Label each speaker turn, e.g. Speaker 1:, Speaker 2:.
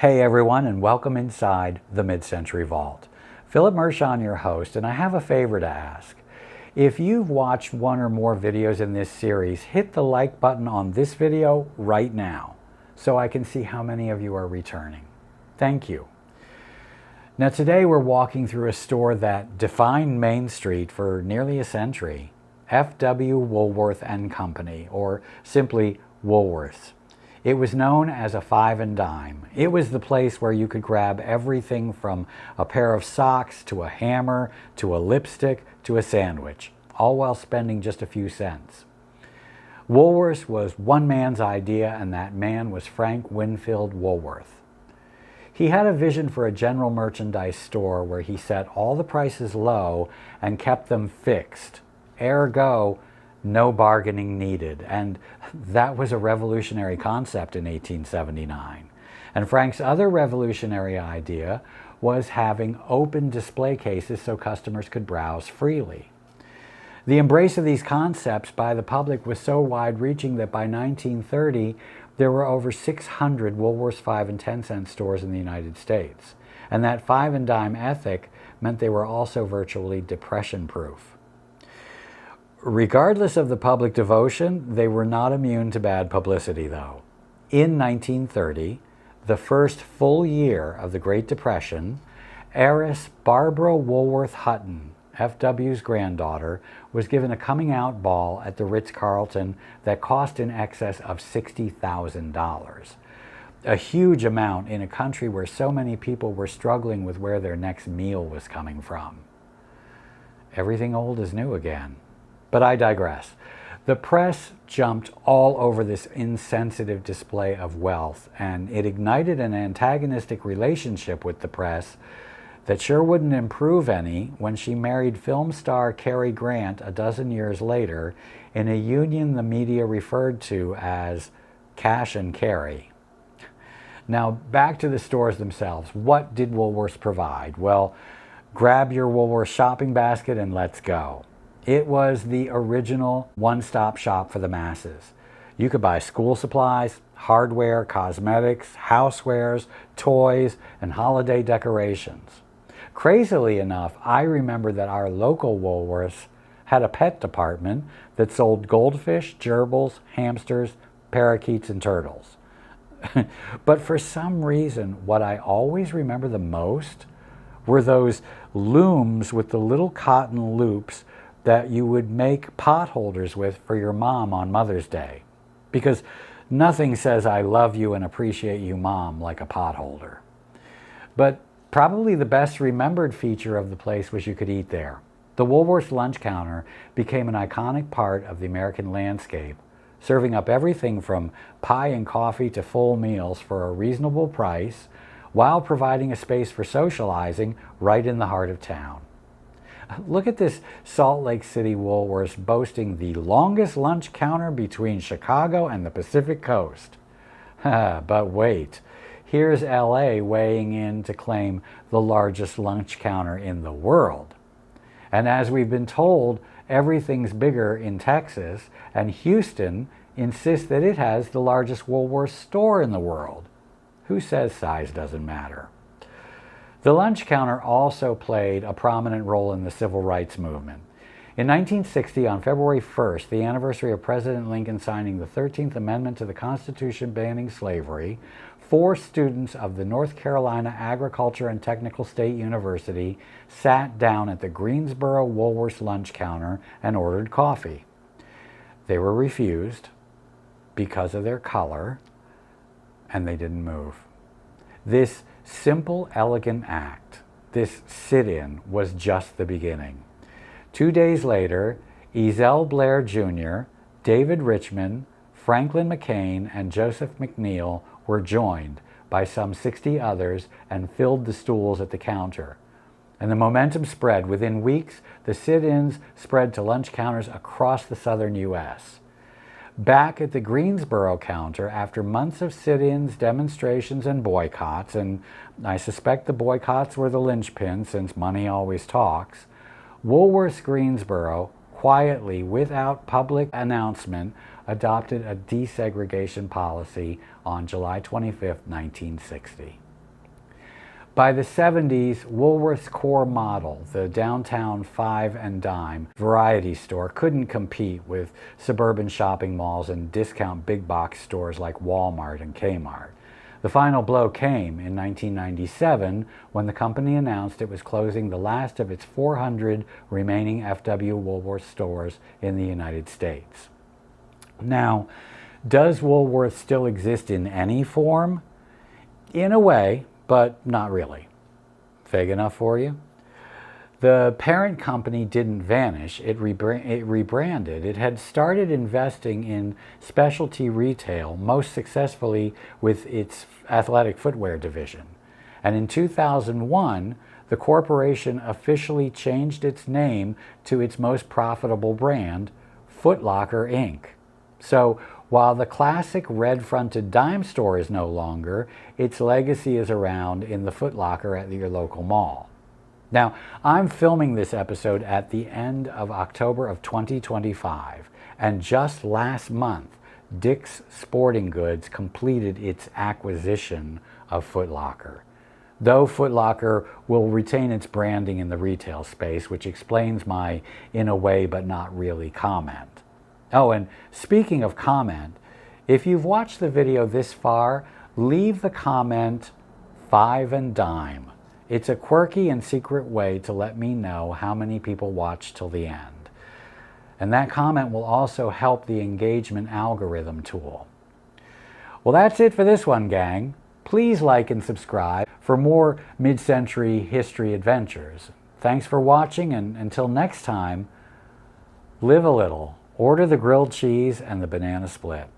Speaker 1: Hey everyone, and welcome inside the Mid-Century Vault. Philip Mershon, your host, and I have a favor to ask. If you've watched one or more videos in this series, hit the like button on this video right now so I can see how many of you are returning. Thank you. Now today we're walking through a store that defined Main Street for nearly a century, F.W. Woolworth and Company, or simply Woolworths. It was known as a five and dime. It was the place where you could grab everything from a pair of socks to a hammer to a lipstick to a sandwich, all while spending just a few cents. Woolworths was one man's idea, and that man was Frank Winfield Woolworth. He had a vision for a general merchandise store where he set all the prices low and kept them fixed. Ergo, no bargaining needed, and that was a revolutionary concept in 1879. And Frank's other revolutionary idea was having open display cases so customers could browse freely. The embrace of these concepts by the public was so wide-reaching that by 1930, there were over 600 Woolworths 5 and 10 cent stores in the United States. And that five and dime ethic meant they were also virtually depression-proof. Regardless of the public devotion, they were not immune to bad publicity, though. In 1930, the first full year of the Great Depression, heiress Barbara Woolworth Hutton, F.W.'s granddaughter, was given a coming-out ball at the Ritz-Carlton that cost in excess of $60,000. A huge amount in a country where so many people were struggling with where their next meal was coming from. Everything old is new again. But I digress. The press jumped all over this insensitive display of wealth, and it ignited an antagonistic relationship with the press that sure wouldn't improve any when she married film star Cary Grant a dozen years later in a union the media referred to as cash and carry. Now, back to the stores themselves. What did Woolworths provide? Well, grab your Woolworths shopping basket and let's go. It was the original one-stop shop for the masses. You could buy school supplies, hardware, cosmetics, housewares, toys, and holiday decorations. Crazily enough, I remember that our local Woolworths had a pet department that sold goldfish, gerbils, hamsters, parakeets, and turtles. But for some reason, what I always remember the most were those looms with the little cotton loops that you would make potholders with for your mom on Mother's Day. Because nothing says I love you and appreciate you, Mom, like a potholder. But probably the best remembered feature of the place was you could eat there. The Woolworths lunch counter became an iconic part of the American landscape, serving up everything from pie and coffee to full meals for a reasonable price, while providing a space for socializing right in the heart of town. Look at this Salt Lake City Woolworths boasting the longest lunch counter between Chicago and the Pacific Coast. But wait, here's LA weighing in to claim the largest lunch counter in the world. And as we've been told, everything's bigger in Texas, and Houston insists that it has the largest Woolworths store in the world. Who says size doesn't matter? The lunch counter also played a prominent role in the civil rights movement. In 1960, on February 1st, the anniversary of President Lincoln signing the 13th Amendment to the Constitution banning slavery, 4 students of the North Carolina Agriculture and Technical State University sat down at the Greensboro Woolworths lunch counter and ordered coffee. They were refused because of their color, and they didn't move. This simple, elegant act, this sit-in, was just the beginning. 2 days later, Ezell Blair Jr., David Richmond, Franklin McCain, and Joseph McNeil were joined by some 60 others and filled the stools at the counter. And the momentum spread. Within weeks, the sit-ins spread to lunch counters across the southern U.S. Back at the Greensboro counter, after months of sit-ins, demonstrations, and boycotts, and I suspect the boycotts were the linchpin since money always talks, Woolworths Greensboro quietly, without public announcement, adopted a desegregation policy on July 25, 1960. By the 70s, Woolworth's core model, the downtown five and dime variety store, couldn't compete with suburban shopping malls and discount big box stores like Walmart and Kmart. The final blow came in 1997 when the company announced it was closing the last of its 400 remaining FW Woolworth stores in the United States. Now, does Woolworth still exist in any form? In a way, but not really. Vague enough for you? The parent company didn't vanish, it rebranded. It had started investing in specialty retail, most successfully with its athletic footwear division. And in 2001, the corporation officially changed its name to its most profitable brand, Foot Locker, Inc. So, while the classic red-fronted dime store is no longer, its legacy is around in the Foot Locker at your local mall. Now, I'm filming this episode at the end of October of 2025, and just last month, Dick's Sporting Goods completed its acquisition of Foot Locker. Though Foot Locker will retain its branding in the retail space, which explains my in a way but not really comment. Oh, and speaking of comment, if you've watched the video this far, leave the comment 5 and dime. It's a quirky and secret way to let me know how many people watched till the end. And that comment will also help the engagement algorithm tool. Well, that's it for this one, gang. Please like and subscribe for more mid-century history adventures. Thanks for watching, and until next time, live a little. Order the grilled cheese and the banana split.